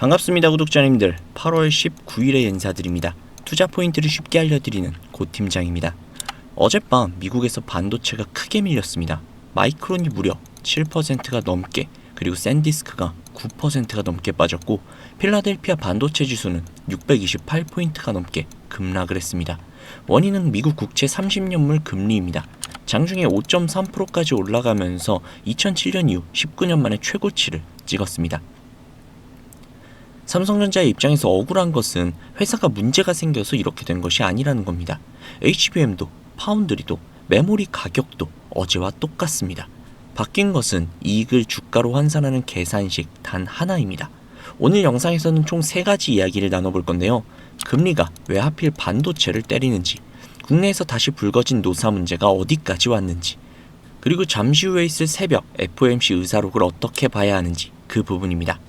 반갑습니다 구독자님들. 8월 19일에 인사드립니다. 투자 포인트를 쉽게 알려드리는 고 팀장입니다. 어젯밤 미국에서 반도체가 크게 밀렸습니다. 마이크론이 무려 7%가 넘게, 그리고 샌디스크가 9%가 넘게 빠졌고, 필라델피아 반도체 지수는 628포인트가 넘게 급락을 했습니다. 원인은 미국 국채 30년물 금리입니다. 장중에 5.3%까지 올라가면서 2007년 이후 19년 만에 최고치를 찍었습니다. 삼성전자의 입장에서 억울한 것은 회사가 문제가 생겨서 이렇게 된 것이 아니라는 겁니다. HBM도 파운드리도 메모리 가격도 어제와 똑같습니다. 바뀐 것은 이익을 주가로 환산하는 계산식 단 하나입니다. 오늘 영상에서는 총 3가지 이야기를 나눠볼 건데요. 금리가 왜 하필 반도체를 때리는지, 국내에서 다시 불거진 노사 문제가 어디까지 왔는지, 그리고 잠시 후에 있을 새벽 FOMC 의사록을 어떻게 봐야 하는지 그 부분입니다.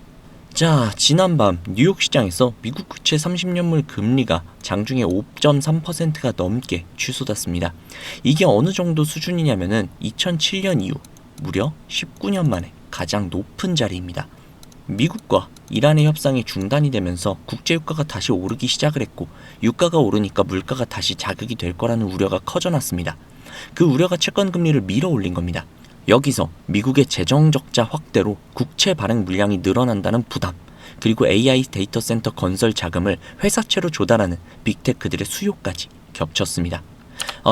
자, 지난밤 뉴욕 시장에서 미국 국채 30년물 금리가 장중에 5.3%가 넘게 치솟았습니다. 이게 어느 정도 수준이냐면은 2007년 이후 무려 19년 만에 가장 높은 자리입니다. 미국과 이란의 협상이 중단이 되면서 국제유가가 다시 오르기 시작을 했고, 유가가 오르니까 물가가 다시 자극이 될 거라는 우려가 커져났습니다. 그 우려가 채권 금리를 밀어 올린 겁니다. 여기서 미국의 재정적자 확대로 국채 발행 물량이 늘어난다는 부담, 그리고 AI 데이터 센터 건설 자금을 회사채로 조달하는 빅테크들의 수요까지 겹쳤습니다.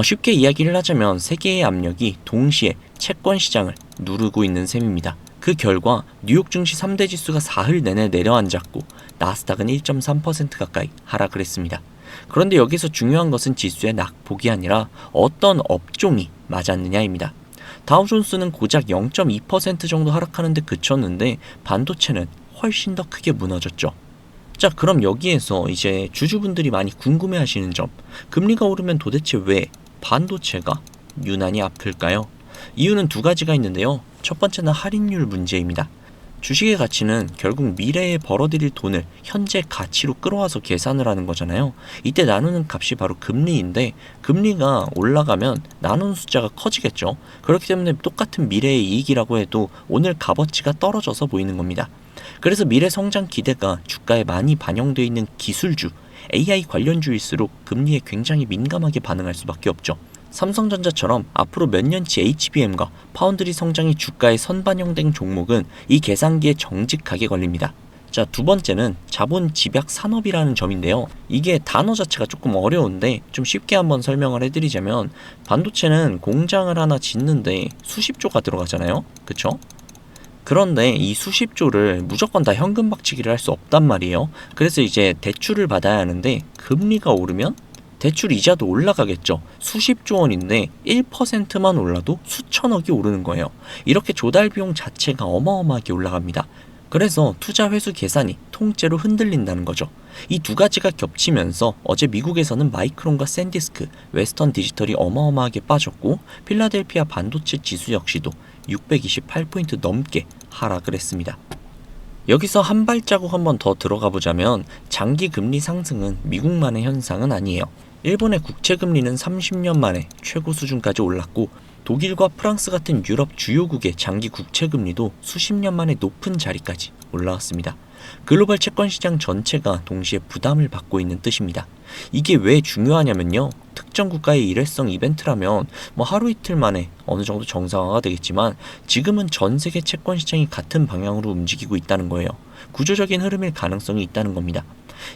쉽게 이야기를 하자면 세계의 압력이 동시에 채권 시장을 누르고 있는 셈입니다. 그 결과 뉴욕 증시 3대 지수가 사흘 내내 내려앉았고, 나스닥은 1.3% 가까이 하락을 했습니다. 그런데 여기서 중요한 것은 지수의 낙폭이 아니라 어떤 업종이 맞았느냐입니다. 다우존스는 고작 0.2% 정도 하락하는데 그쳤는데, 반도체는 훨씬 더 크게 무너졌죠. 자, 그럼 여기에서 이제 주주분들이 많이 궁금해하시는 점, 금리가 오르면 도대체 왜 반도체가 유난히 아플까요? 이유는 2가지가 있는데요. 첫 번째는 할인율 문제입니다. 주식의 가치는 결국 미래에 벌어들일 돈을 현재 가치로 끌어와서 계산을 하는 거잖아요. 이때 나누는 값이 바로 금리인데, 금리가 올라가면 나누는 숫자가 커지겠죠. 그렇기 때문에 똑같은 미래의 이익이라고 해도 오늘 값어치가 떨어져서 보이는 겁니다. 그래서 미래 성장 기대가 주가에 많이 반영되어 있는 기술주, AI 관련주일수록 금리에 굉장히 민감하게 반응할 수밖에 없죠. 삼성전자처럼 앞으로 몇 년치 HBM과 파운드리 성장이 주가에 선반영된 종목은 이 계산기에 정직하게 걸립니다. 자, 2번째는 자본 집약 산업이라는 점인데요. 이게 단어 자체가 조금 어려운데 좀 쉽게 한번 설명을 해드리자면, 반도체는 공장을 하나 짓는데 수십조가 들어가잖아요. 그쵸? 그런데 이 수십조를 무조건 다 현금 박치기를 할 수 없단 말이에요. 그래서 이제 대출을 받아야 하는데, 금리가 오르면 대출 이자도 올라가겠죠. 수십조 원인데 1%만 올라도 수천억이 오르는 거예요. 이렇게 조달 비용 자체가 어마어마하게 올라갑니다. 그래서 투자 회수 계산이 통째로 흔들린다는 거죠. 이 2가지가 겹치면서 어제 미국에서는 마이크론과 샌디스크, 웨스턴 디지털이 어마어마하게 빠졌고, 필라델피아 반도체 지수 역시도 628포인트 넘게 하락을 했습니다. 여기서 한 발자국 한번 더 들어가 보자면, 장기 금리 상승은 미국만의 현상은 아니에요. 일본의 국채 금리는 30년 만에 최고 수준까지 올랐고, 독일과 프랑스 같은 유럽 주요국의 장기 국채 금리도 수십 년 만에 높은 자리까지 올라왔습니다. 글로벌 채권 시장 전체가 동시에 부담을 받고 있는 뜻입니다. 이게 왜 중요하냐면요. 특정 국가의 일회성 이벤트라면 하루 이틀 만에 어느 정도 정상화가 되겠지만, 지금은 전 세계 채권 시장이 같은 방향으로 움직이고 있다는 거예요. 구조적인 흐름일 가능성이 있다는 겁니다.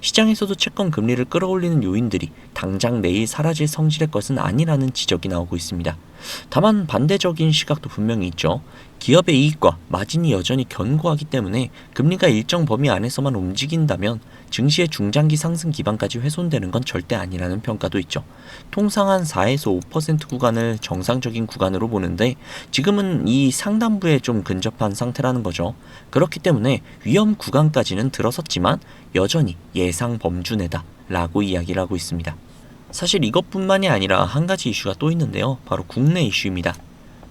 시장에서도 채권 금리를 끌어올리는 요인들이 당장 내일 사라질 성질의 것은 아니라는 지적이 나오고 있습니다. 다만 반대적인 시각도 분명히 있죠. 기업의 이익과 마진이 여전히 견고하기 때문에 금리가 일정 범위 안에서만 움직인다면 증시의 중장기 상승 기반까지 훼손되는 건 절대 아니라는 평가도 있죠. 통상 한 4에서 5% 구간을 정상적인 구간으로 보는데, 지금은 이 상단부에 좀 근접한 상태라는 거죠. 그렇기 때문에 위험 구간까지는 들어섰지만 여전히 예상 범주 내다 라고 이야기를 하고 있습니다. 사실 이것뿐만이 아니라 한 가지 이슈가 또 있는데요. 바로 국내 이슈입니다.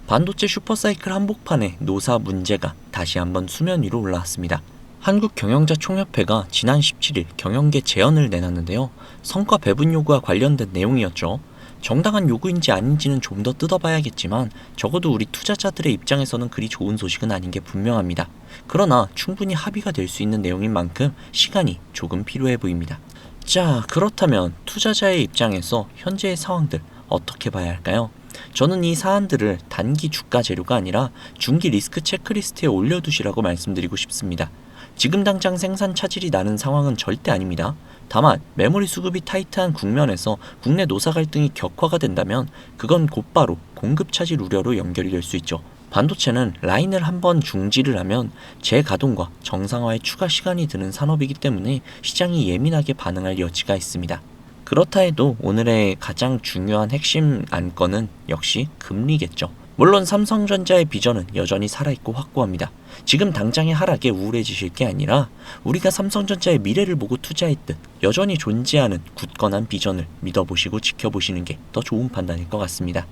반도체 슈퍼사이클 한복판에 노사 문제가 다시 한번 수면 위로 올라왔습니다. 한국경영자총협회가 지난 17일 경영계 제언을 내놨는데요. 성과 배분 요구와 관련된 내용이었죠. 정당한 요구인지 아닌지는 좀 더 뜯어봐야겠지만 적어도 우리 투자자들의 입장에서는 그리 좋은 소식은 아닌 게 분명합니다. 그러나 충분히 합의가 될 수 있는 내용인 만큼 시간이 조금 필요해 보입니다. 자, 그렇다면 투자자의 입장에서 현재의 상황들 어떻게 봐야 할까요? 저는 이 사안들을 단기 주가 재료가 아니라 중기 리스크 체크리스트에 올려두시라고 말씀드리고 싶습니다. 지금 당장 생산 차질이 나는 상황은 절대 아닙니다. 다만 메모리 수급이 타이트한 국면에서 국내 노사 갈등이 격화가 된다면 그건 곧바로 공급 차질 우려로 연결이 될 수 있죠. 반도체는 라인을 한번 중지를 하면 재가동과 정상화에 추가 시간이 드는 산업이기 때문에 시장이 예민하게 반응할 여지가 있습니다. 그렇다 해도 오늘의 가장 중요한 핵심 안건은 역시 금리겠죠. 물론 삼성전자의 비전은 여전히 살아있고 확고합니다. 지금 당장의 하락에 우울해지실 게 아니라 우리가 삼성전자의 미래를 보고 투자했듯 여전히 존재하는 굳건한 비전을 믿어보시고 지켜보시는 게 더 좋은 판단일 것 같습니다.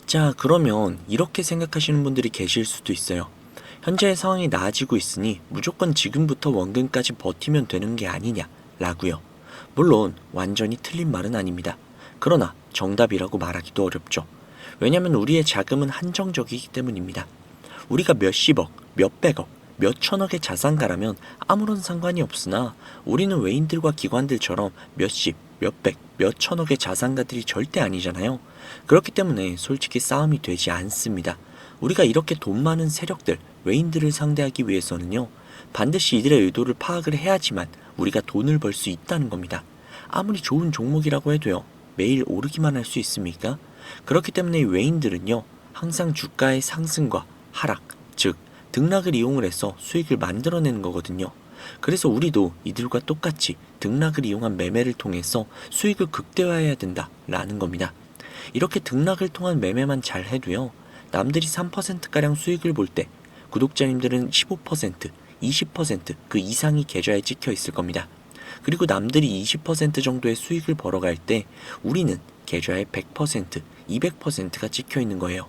자, 그러면 이렇게 생각하시는 분들이 계실 수도 있어요. 현재의 상황이 나아지고 있으니 무조건 지금부터 원금까지 버티면 되는 게 아니냐 라고요. 물론 완전히 틀린 말은 아닙니다. 그러나 정답이라고 말하기도 어렵죠. 왜냐면 우리의 자금은 한정적이기 때문입니다. 우리가 몇십억, 몇백억, 몇천억의 자산가라면 아무런 상관이 없으나 우리는 외인들과 기관들처럼 몇십, 몇백, 몇천억의 자산가들이 절대 아니잖아요. 그렇기 때문에 솔직히 싸움이 되지 않습니다. 우리가 이렇게 돈 많은 세력들, 외인들을 상대하기 위해서는요, 반드시 이들의 의도를 파악을 해야지만 우리가 돈을 벌 수 있다는 겁니다. 아무리 좋은 종목이라고 해도요, 매일 오르기만 할 수 있습니까? 그렇기 때문에 외인들은요, 항상 주가의 상승과 하락, 즉 등락을 이용을 해서 수익을 만들어내는 거거든요. 그래서 우리도 이들과 똑같이 등락을 이용한 매매를 통해서 수익을 극대화해야 된다라는 겁니다. 이렇게 등락을 통한 매매만 잘 해도요, 남들이 3%가량 수익을 볼 때 구독자님들은 15%, 20% 그 이상이 계좌에 찍혀 있을 겁니다. 그리고 남들이 20% 정도의 수익을 벌어갈 때 우리는 계좌에 100%, 200%가 찍혀 있는 거예요.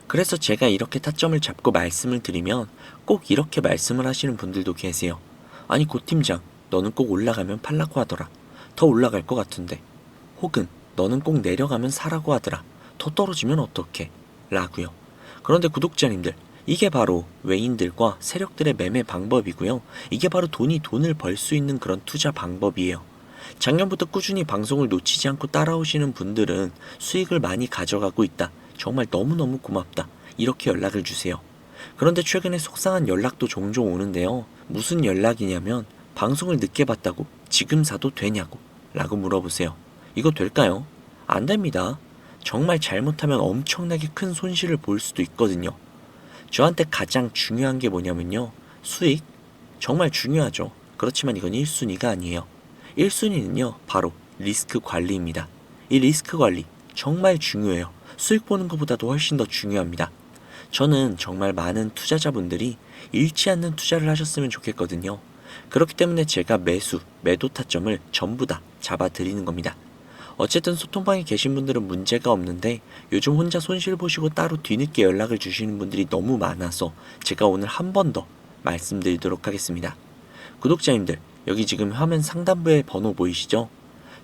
그래서 제가 이렇게 타점을 잡고 말씀을 드리면 꼭 이렇게 말씀을 하시는 분들도 계세요. 아니 고 팀장, 너는 꼭 올라가면 팔라고 하더라. 더 올라갈 것 같은데. 혹은 너는 꼭 내려가면 사라고 하더라. 더 떨어지면 어떡해? 라고요. 그런데 구독자님들, 이게 바로 외인들과 세력들의 매매 방법이고요. 이게 바로 돈을 벌 수 있는 그런 투자 방법이에요. 작년부터 꾸준히 방송을 놓치지 않고 따라오시는 분들은 수익을 많이 가져가고 있다. 정말 너무너무 고맙다. 이렇게 연락을 주세요. 그런데 최근에 속상한 연락도 종종 오는데요. 무슨 연락이냐면 방송을 늦게 봤다고 지금 사도 되냐고 라고 물어보세요. 이거 될까요? 안 됩니다. 정말 잘못하면 엄청나게 큰 손실을 볼 수도 있거든요. 저한테 가장 중요한 게 뭐냐면요. 수익? 정말 중요하죠. 그렇지만 이건 1순위가 아니에요. 1순위는요. 바로 리스크 관리입니다. 이 리스크 관리 정말 중요해요. 수익 보는 것보다도 훨씬 더 중요합니다. 저는 정말 많은 투자자분들이 잃지 않는 투자를 하셨으면 좋겠거든요. 그렇기 때문에 제가 매도 타점을 전부 다 잡아드리는 겁니다. 어쨌든 소통방에 계신 분들은 문제가 없는데 요즘 혼자 손실 보시고 따로 뒤늦게 연락을 주시는 분들이 너무 많아서 제가 오늘 한 번 더 말씀드리도록 하겠습니다. 구독자님들, 여기 지금 화면 상단부에 번호 보이시죠?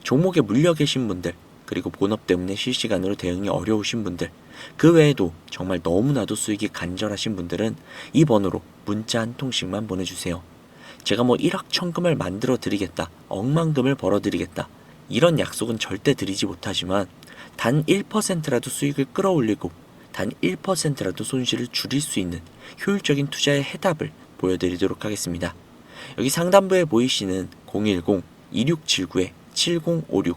종목에 물려 계신 분들, 그리고 본업 때문에 실시간으로 대응이 어려우신 분들, 그 외에도 정말 너무나도 수익이 간절하신 분들은 이 번호로 문자 한 통씩만 보내주세요. 제가 뭐 1억 천금을 만들어 드리겠다, 억만금을 벌어 드리겠다, 이런 약속은 절대 드리지 못하지만 단 1%라도 수익을 끌어올리고 단 1%라도 손실을 줄일 수 있는 효율적인 투자의 해답을 보여드리도록 하겠습니다. 여기 상단부에 보이시는 010-2679-7056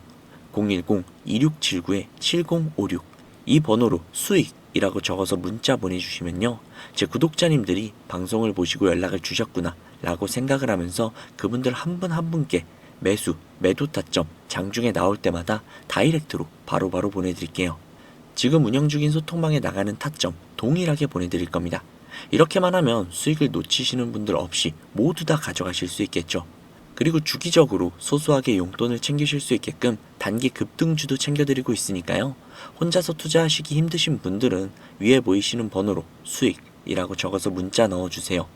010-2679-7056 이 번호로 수익이라고 적어서 문자 보내주시면요, 제 구독자님들이 방송을 보시고 연락을 주셨구나 라고 생각을 하면서 그분들 한 분 한 분께 매도 타점 장중에 나올 때마다 다이렉트로 바로바로 보내드릴게요. 지금 운영 중인 소통방에 나가는 타점 동일하게 보내드릴 겁니다. 이렇게만 하면 수익을 놓치시는 분들 없이 모두 다 가져가실 수 있겠죠. 그리고 주기적으로 소소하게 용돈을 챙기실 수 있게끔 단기 급등주도 챙겨드리고 있으니까요. 혼자서 투자하시기 힘드신 분들은 위에 보이시는 번호로 수익이라고 적어서 문자 넣어주세요.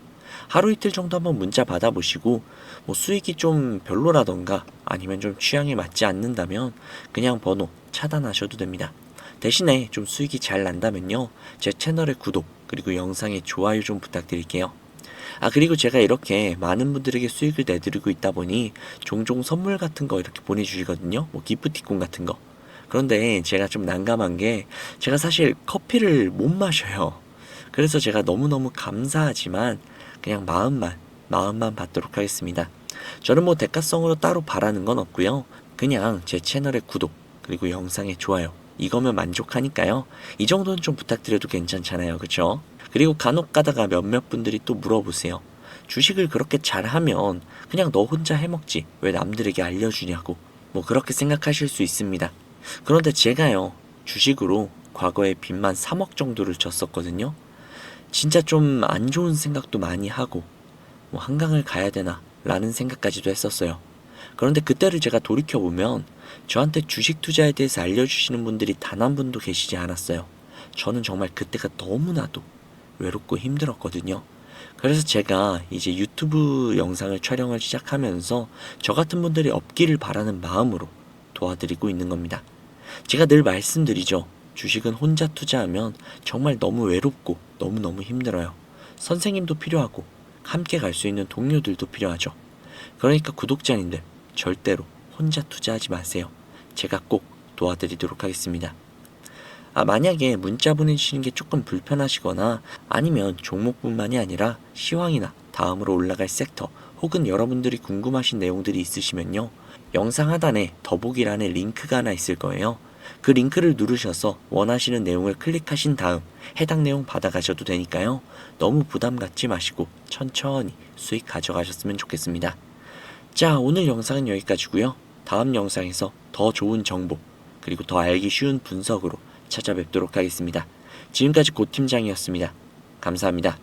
하루 이틀 정도 한번 문자 받아보시고 뭐 수익이 좀 별로라던가 아니면 좀 취향에 맞지 않는다면 그냥 번호 차단하셔도 됩니다. 대신에 좀 수익이 잘 난다면요, 제 채널의 구독 그리고 영상의 좋아요 좀 부탁드릴게요. 그리고 제가 이렇게 많은 분들에게 수익을 내드리고 있다 보니 종종 선물 같은 거 이렇게 보내주시거든요. 뭐 기프티콘 같은 거. 그런데 제가 좀 난감한 게 제가 사실 커피를 못 마셔요. 그래서 제가 너무너무 감사하지만 그냥 마음만 받도록 하겠습니다. 저는 뭐 대가성으로 따로 바라는 건 없고요. 그냥 제 채널의 구독 그리고 영상의 좋아요 이거면 만족하니까요. 이 정도는 좀 부탁드려도 괜찮잖아요. 그쵸? 그리고 간혹 가다가 몇몇 분들이 또 물어보세요. 주식을 그렇게 잘하면 그냥 너 혼자 해먹지 왜 남들에게 알려주냐고 뭐 그렇게 생각하실 수 있습니다. 그런데 제가요, 주식으로 과거에 빚만 3억 정도를 졌었거든요. 진짜 좀 안 좋은 생각도 많이 하고 뭐 한강을 가야 되나 라는 생각까지도 했었어요. 그런데 그때를 제가 돌이켜보면 저한테 주식 투자에 대해서 알려주시는 분들이 단 한 분도 계시지 않았어요. 저는 정말 그때가 너무나도 외롭고 힘들었거든요. 그래서 제가 이제 유튜브 영상을 촬영을 시작하면서 저 같은 분들이 없기를 바라는 마음으로 도와드리고 있는 겁니다. 제가 늘 말씀드리죠. 주식은 혼자 투자하면 정말 너무 외롭고 너무너무 힘들어요. 선생님도 필요하고 함께 갈 수 있는 동료들도 필요하죠. 그러니까 구독자님들 절대로 혼자 투자하지 마세요. 제가 꼭 도와드리도록 하겠습니다. 만약에 문자 보내주시는 게 조금 불편하시거나 아니면 종목뿐만이 아니라 시황이나 다음으로 올라갈 섹터 혹은 여러분들이 궁금하신 내용들이 있으시면요, 영상 하단에 더보기란에 링크가 하나 있을 거예요. 그 링크를 누르셔서 원하시는 내용을 클릭하신 다음 해당 내용 받아가셔도 되니까요. 너무 부담 갖지 마시고 천천히 수익 가져가셨으면 좋겠습니다. 자, 오늘 영상은 여기까지고요. 다음 영상에서 더 좋은 정보 그리고 더 알기 쉬운 분석으로 찾아뵙도록 하겠습니다. 지금까지 고 팀장이었습니다. 감사합니다.